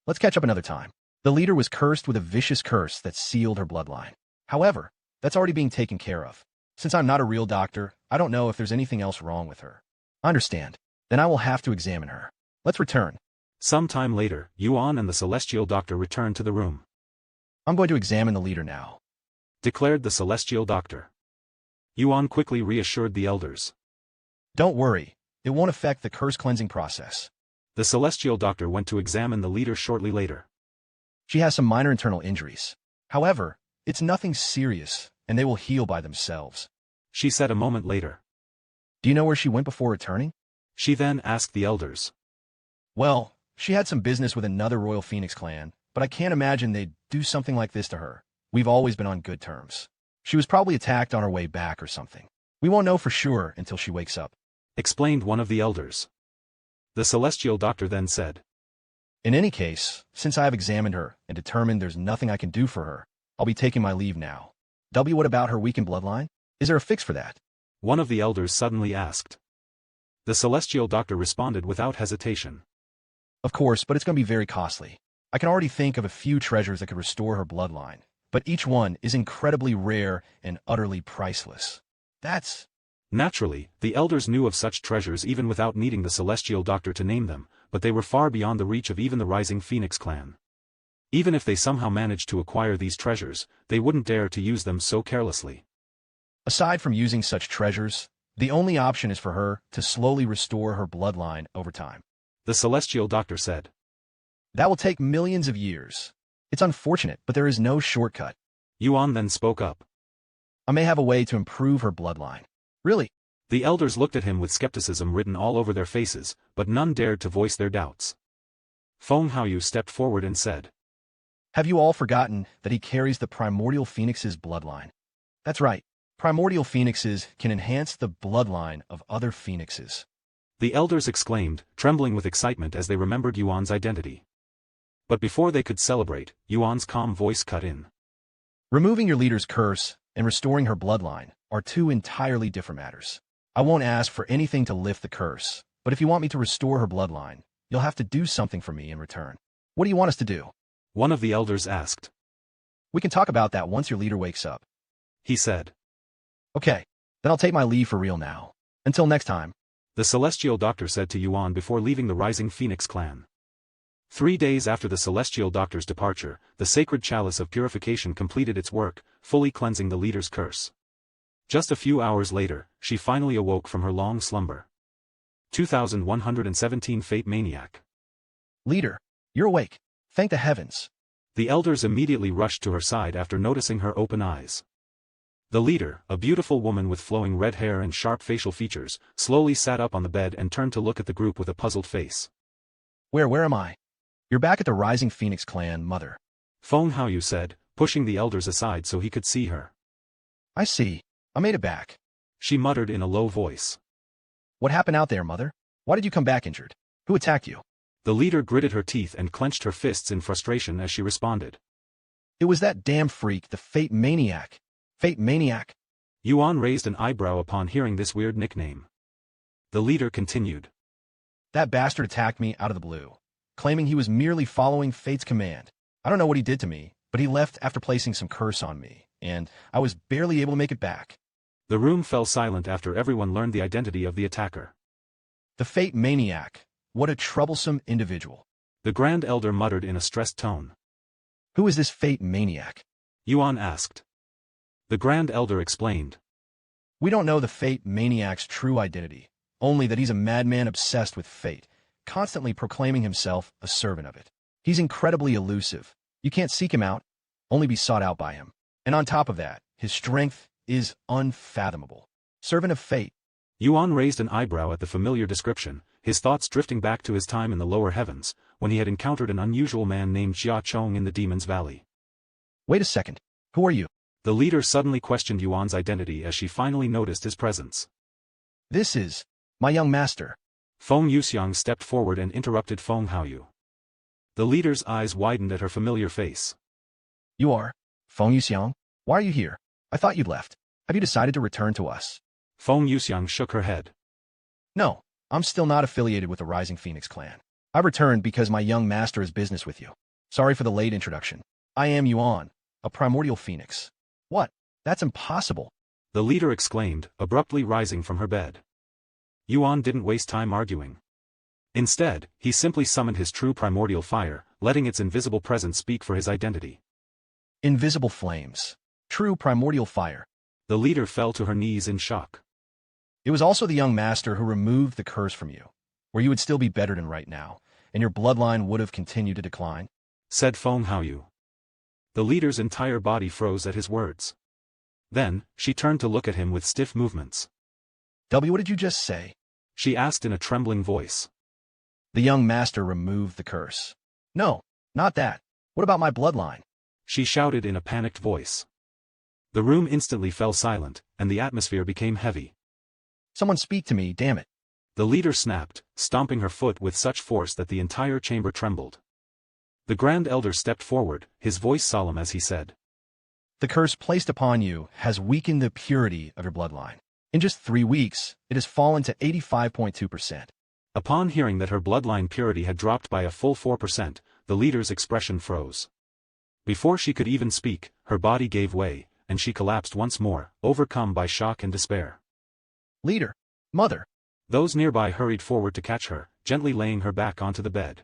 Let's catch up another time. The leader was cursed with a vicious curse that sealed her bloodline. However, that's already being taken care of. Since I'm not a real doctor, I don't know if there's anything else wrong with her. I understand. Then I will have to examine her. Let's return. Some time later, Yuan and the celestial doctor returned to the room. I'm going to examine the leader now, declared the celestial doctor. Yuan quickly reassured the elders. Don't worry, it won't affect the curse cleansing process. The celestial doctor went to examine the leader shortly later. She has some minor internal injuries. However, it's nothing serious, and they will heal by themselves, she said a moment later. Do you know where she went before returning? She then asked the elders. Well, she had some business with another Royal Phoenix clan, but I can't imagine they'd do something like this to her. We've always been on good terms. She was probably attacked on her way back or something. We won't know for sure until she wakes up, explained one of the elders. The celestial doctor then said. In any case, since I have examined her and determined there's nothing I can do for her, I'll be taking my leave now. What about her weakened bloodline? Is there a fix for that? One of the elders suddenly asked. The celestial doctor responded without hesitation. Of course, but it's going to be very costly. I can already think of a few treasures that could restore her bloodline, but each one is incredibly rare and utterly priceless. That's... Naturally, the elders knew of such treasures even without needing the celestial doctor to name them, but they were far beyond the reach of even the rising Phoenix clan. Even if they somehow managed to acquire these treasures, they wouldn't dare to use them so carelessly. Aside from using such treasures, the only option is for her to slowly restore her bloodline over time, the celestial doctor said. That will take millions of years. It's unfortunate, but there is no shortcut. Yuan then spoke up. I may have a way to improve her bloodline. Really? The elders looked at him with skepticism written all over their faces, but none dared to voice their doubts. Feng Haoyu stepped forward and said. Have you all forgotten that he carries the primordial phoenix's bloodline? That's right. Primordial phoenixes can enhance the bloodline of other phoenixes. The elders exclaimed, trembling with excitement as they remembered Yuan's identity. But before they could celebrate, Yuan's calm voice cut in. Removing your leader's curse and restoring her bloodline are two entirely different matters. I won't ask for anything to lift the curse, but if you want me to restore her bloodline, you'll have to do something for me in return. What do you want us to do? One of the elders asked. We can talk about that once your leader wakes up, he said. Okay, then I'll take my leave for real now. Until next time. The celestial doctor said to Yuan before leaving the rising Phoenix clan. 3 days after the celestial doctor's departure, the sacred chalice of purification completed its work, fully cleansing the leader's curse. Just a few hours later, she finally awoke from her long slumber. 2117 Fate Maniac. Leader, you're awake. Thank the heavens. The elders immediately rushed to her side after noticing her open eyes. The leader, a beautiful woman with flowing red hair and sharp facial features, slowly sat up on the bed and turned to look at the group with a puzzled face. Where am I? You're back at the rising Phoenix clan, mother. Feng Haoyu said, pushing the elders aside so he could see her. I see. I made it back. She muttered in a low voice. What happened out there, mother? Why did you come back injured? Who attacked you? The leader gritted her teeth and clenched her fists in frustration as she responded. It was that damn freak, the Fate Maniac. Fate Maniac. Yuan raised an eyebrow upon hearing this weird nickname. The leader continued. That bastard attacked me out of the blue, claiming he was merely following Fate's command. I don't know what he did to me, but he left after placing some curse on me, and I was barely able to make it back. The room fell silent after everyone learned the identity of the attacker. The Fate Maniac. What a troublesome individual. The Grand Elder muttered in a stressed tone. Who is this Fate Maniac? Yuan asked. The Grand Elder explained. We don't know the Fate Maniac's true identity, only that he's a madman obsessed with fate, constantly proclaiming himself a servant of it. He's incredibly elusive. You can't seek him out, only be sought out by him. And on top of that, his strength is unfathomable. Servant of fate. Yuan raised an eyebrow at the familiar description, his thoughts drifting back to his time in the lower heavens, when he had encountered an unusual man named Jia Chong in the Demon's Valley. Wait a second. Who are you? The leader suddenly questioned Yuan's identity as she finally noticed his presence. This is my young master. Feng Yuxiang stepped forward and interrupted Feng Haoyu. The leader's eyes widened at her familiar face. You are Feng Yuxiang? Why are you here? I thought you'd left. Have you decided to return to us? Feng Yuxiang shook her head. No, I'm still not affiliated with the Rising Phoenix clan. I returned because my young master has business with you. Sorry for the late introduction. I am Yuan, a primordial phoenix. What? That's impossible. The leader exclaimed, abruptly rising from her bed. Yuan didn't waste time arguing. Instead, he simply summoned his true primordial fire, letting its invisible presence speak for his identity. Invisible flames. True primordial fire. The leader fell to her knees in shock. It was also the young master who removed the curse from you, where you would still be better than right now, and your bloodline would have continued to decline, said Feng Haoyu. The leader's entire body froze at his words. Then, she turned to look at him with stiff movements. What did you just say? She asked in a trembling voice. The young master removed the curse. No, not that. What about my bloodline? She shouted in a panicked voice. The room instantly fell silent, and the atmosphere became heavy. Someone speak to me, damn it. The leader snapped, stomping her foot with such force that the entire chamber trembled. The Grand Elder stepped forward, his voice solemn as he said. The curse placed upon you has weakened the purity of your bloodline. In just 3 weeks, it has fallen to 85.2%. Upon hearing that her bloodline purity had dropped by a full 4%, the leader's expression froze. Before she could even speak, her body gave way, and she collapsed once more, overcome by shock and despair. Leader! Mother! Those nearby hurried forward to catch her, gently laying her back onto the bed.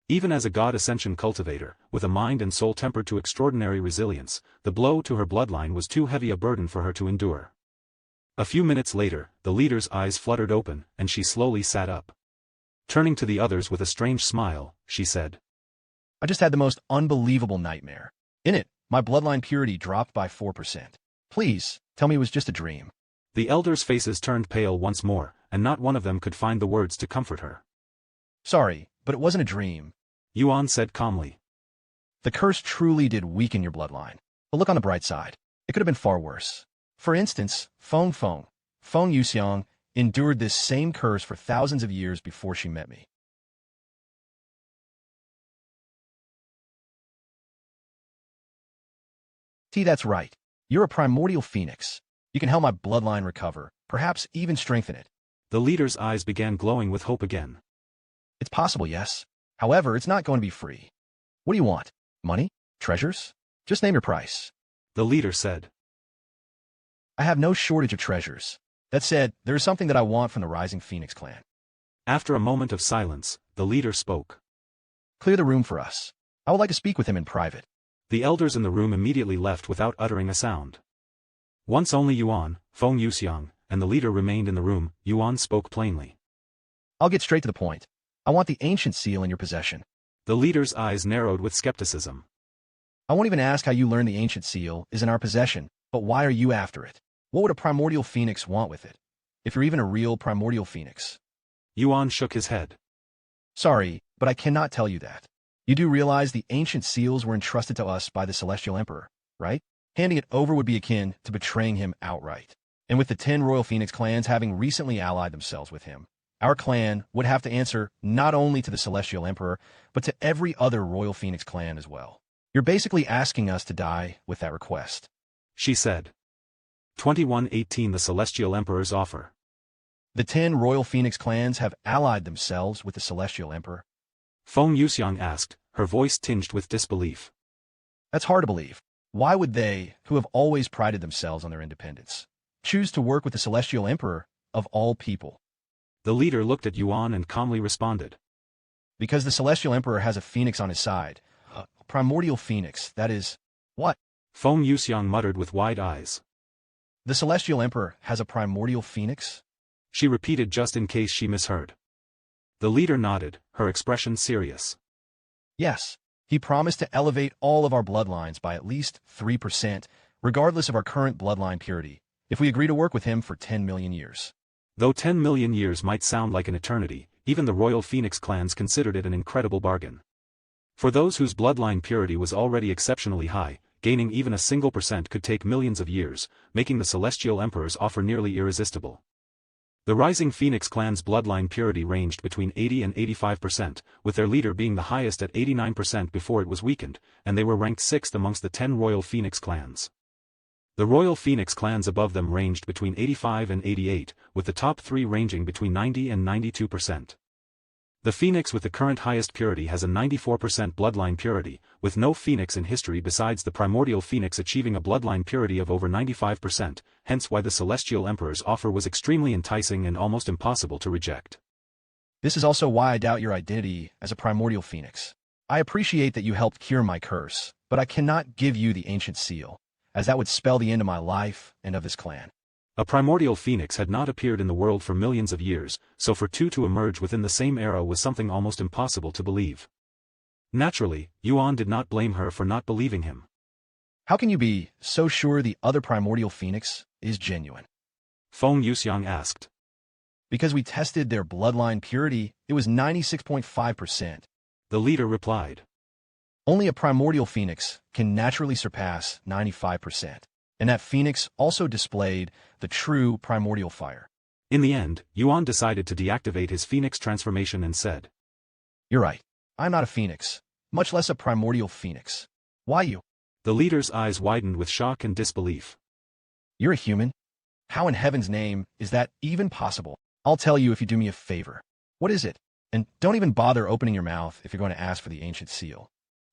Even as a God Ascension cultivator, with a mind and soul tempered to extraordinary resilience, the blow to her bloodline was too heavy a burden for her to endure. A few minutes later, the leader's eyes fluttered open, and she slowly sat up. Turning to the others with a strange smile, she said, I just had the most unbelievable nightmare. In it, my bloodline purity dropped by 4%. Please, tell me it was just a dream. The elders' faces turned pale once more, and not one of them could find the words to comfort her. Sorry, but it wasn't a dream, Yuan said calmly. The curse truly did weaken your bloodline. But look on the bright side. It could have been far worse. For instance, Feng Yuxiang, endured this same curse for thousands of years before she met me. That's right. You're a primordial phoenix. You can help my bloodline recover, perhaps even strengthen it. The leader's eyes began glowing with hope again. It's possible, yes. However, it's not going to be free. What do you want? Money? Treasures? Just name your price. The leader said. I have no shortage of treasures. That said, there is something that I want from the Rising Phoenix clan. After a moment of silence, the leader spoke. Clear the room for us. I would like to speak with him in private. The elders in the room immediately left without uttering a sound. Once only Yuan, Feng Yuxiang, and the leader remained in the room, Yuan spoke plainly. I'll get straight to the point. I want the ancient seal in your possession. The leader's eyes narrowed with skepticism. I won't even ask how you learned the ancient seal is in our possession, but why are you after it? What would a primordial phoenix want with it? If you're even a real primordial phoenix. Yuan shook his head. Sorry, but I cannot tell you that. You do realize the ancient seals were entrusted to us by the Celestial Emperor, right? Handing it over would be akin to betraying him outright. And with the 10 Royal Phoenix clans having recently allied themselves with him, our clan would have to answer not only to the Celestial Emperor, but to every other Royal Phoenix clan as well. You're basically asking us to die with that request. She said. 2118 The Celestial Emperor's offer. The 10 Royal Phoenix clans have allied themselves with the Celestial Emperor. Feng Yuxiang asked, her voice tinged with disbelief. That's hard to believe. Why would they, who have always prided themselves on their independence, choose to work with the Celestial Emperor, of all people? The leader looked at Yuan and calmly responded. Because the Celestial Emperor has a phoenix on his side. A primordial phoenix, that is... What? Feng Yuxiang muttered with wide eyes. The Celestial Emperor has a primordial phoenix? She repeated just in case she misheard. The leader nodded, her expression serious. Yes, he promised to elevate all of our bloodlines by at least 3%, regardless of our current bloodline purity, if we agree to work with him for 10 million years. Though 10 million years might sound like an eternity, even the royal Phoenix clans considered it an incredible bargain. For those whose bloodline purity was already exceptionally high, gaining even a single % could take millions of years, making the Celestial Emperor's offer nearly irresistible. The rising Phoenix clan's bloodline purity ranged between 80 and 85%, with their leader being the highest at 89% before it was weakened, and they were ranked 6th amongst the 10 royal Phoenix clans. The royal Phoenix clans above them ranged between 85 and 88, with the top 3 ranging between 90 and 92%. The Phoenix with the current highest purity has a 94% bloodline purity, with no Phoenix in history besides the primordial Phoenix achieving a bloodline purity of over 95%, hence why the Celestial Emperor's offer was extremely enticing and almost impossible to reject. This is also why I doubt your identity as a primordial Phoenix. I appreciate that you helped cure my curse, but I cannot give you the ancient seal, as that would spell the end of my life and of this clan. A primordial Phoenix had not appeared in the world for millions of years, so for two to emerge within the same era was something almost impossible to believe. Naturally, Yuan did not blame her for not believing him. How can you be so sure the other primordial Phoenix is genuine? Feng Yuxiang asked. Because we tested their bloodline purity, it was 96.5%. The leader replied. Only a primordial Phoenix can naturally surpass 95%. And that Phoenix also displayed the true primordial fire. In the end, Yuan decided to deactivate his Phoenix transformation and said, You're right. I'm not a Phoenix, much less a primordial Phoenix. Why you? The leader's eyes widened with shock and disbelief. You're a human? How in heaven's name is that even possible? I'll tell you if you do me a favor. What is it? And don't even bother opening your mouth if you're going to ask for the ancient seal.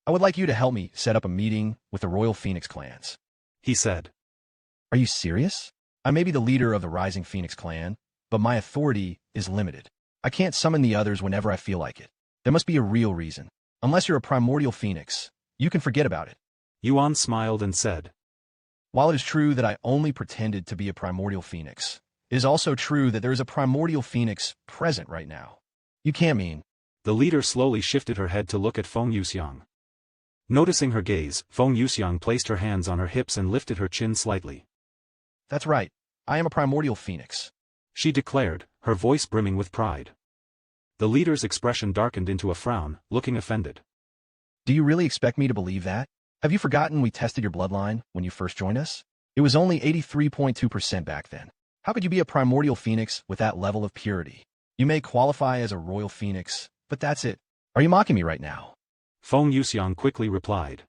I would like you to help me set up a meeting with the royal Phoenix clans. He said. Are you serious? I may be the leader of the rising Phoenix clan, but my authority is limited. I can't summon the others whenever I feel like it. There must be a real reason. Unless you're a primordial Phoenix, you can forget about it. Yuan smiled and said. While it is true that I only pretended to be a primordial Phoenix, it is also true that there is a primordial Phoenix present right now. You can't mean. The leader slowly shifted her head to look at Feng Yuxiang. Noticing her gaze, Feng Yuxiang placed her hands on her hips and lifted her chin slightly. That's right. I am a primordial Phoenix, she declared, her voice brimming with pride. The leader's expression darkened into a frown, looking offended. Do you really expect me to believe that? Have you forgotten we tested your bloodline when you first joined us? It was only 83.2% back then. How could you be a primordial Phoenix with that level of purity? You may qualify as a royal Phoenix, but that's it. Are you mocking me right now? Feng Yuxiang quickly replied.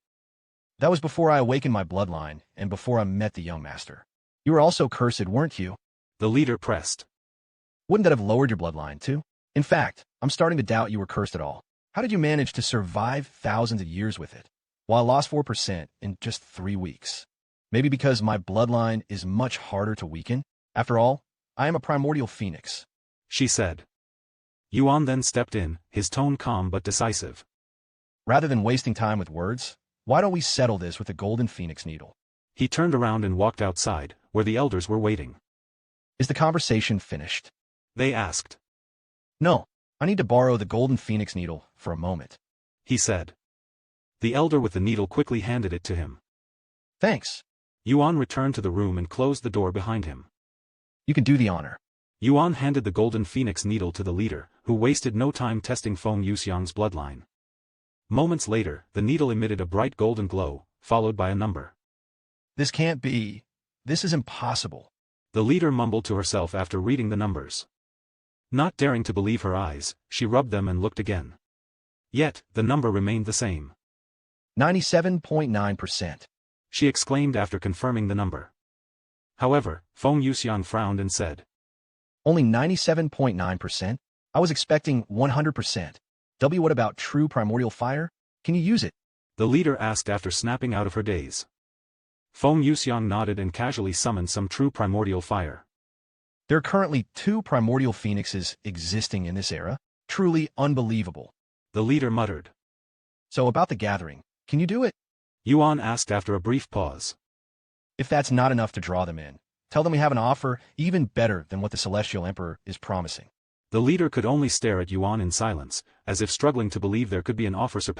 That was before I awakened my bloodline and before I met the young master. You were also cursed, weren't you? The leader pressed. Wouldn't that have lowered your bloodline too? In fact, I'm starting to doubt you were cursed at all. How did you manage to survive thousands of years with it, while I lost 4% in just 3 weeks? Maybe because my bloodline is much harder to weaken? After all, I am a primordial Phoenix, she said. Yuan then stepped in, his tone calm but decisive. Rather than wasting time with words, why don't we settle this with the golden Phoenix needle? He turned around and walked outside, where the elders were waiting. Is the conversation finished? They asked. No, I need to borrow the golden Phoenix needle for a moment, he said. The elder with the needle quickly handed it to him. Thanks. Yuan returned to the room and closed the door behind him. You can do the honor. Yuan handed the golden Phoenix needle to the leader, who wasted no time testing Feng Yuxiang's bloodline. Moments later, the needle emitted a bright golden glow, followed by a number. This can't be. This is impossible. The leader mumbled to herself after reading the numbers. Not daring to believe her eyes, she rubbed them and looked again. Yet, the number remained the same. 97.9%. She exclaimed after confirming the number. However, Feng Yuxiang frowned and said. Only 97.9%? I was expecting 100%. What about true primordial fire? Can you use it? The leader asked after snapping out of her daze. Feng Yuxiang nodded and casually summoned some true primordial fire. There are currently 2 primordial phoenixes existing in this era. Truly unbelievable. The leader muttered. So about the gathering, can you do it? Yuan asked after a brief pause. If that's not enough to draw them in, tell them we have an offer even better than what the Celestial Emperor is promising. The leader could only stare at Yuan in silence, as if struggling to believe there could be an offer surpassing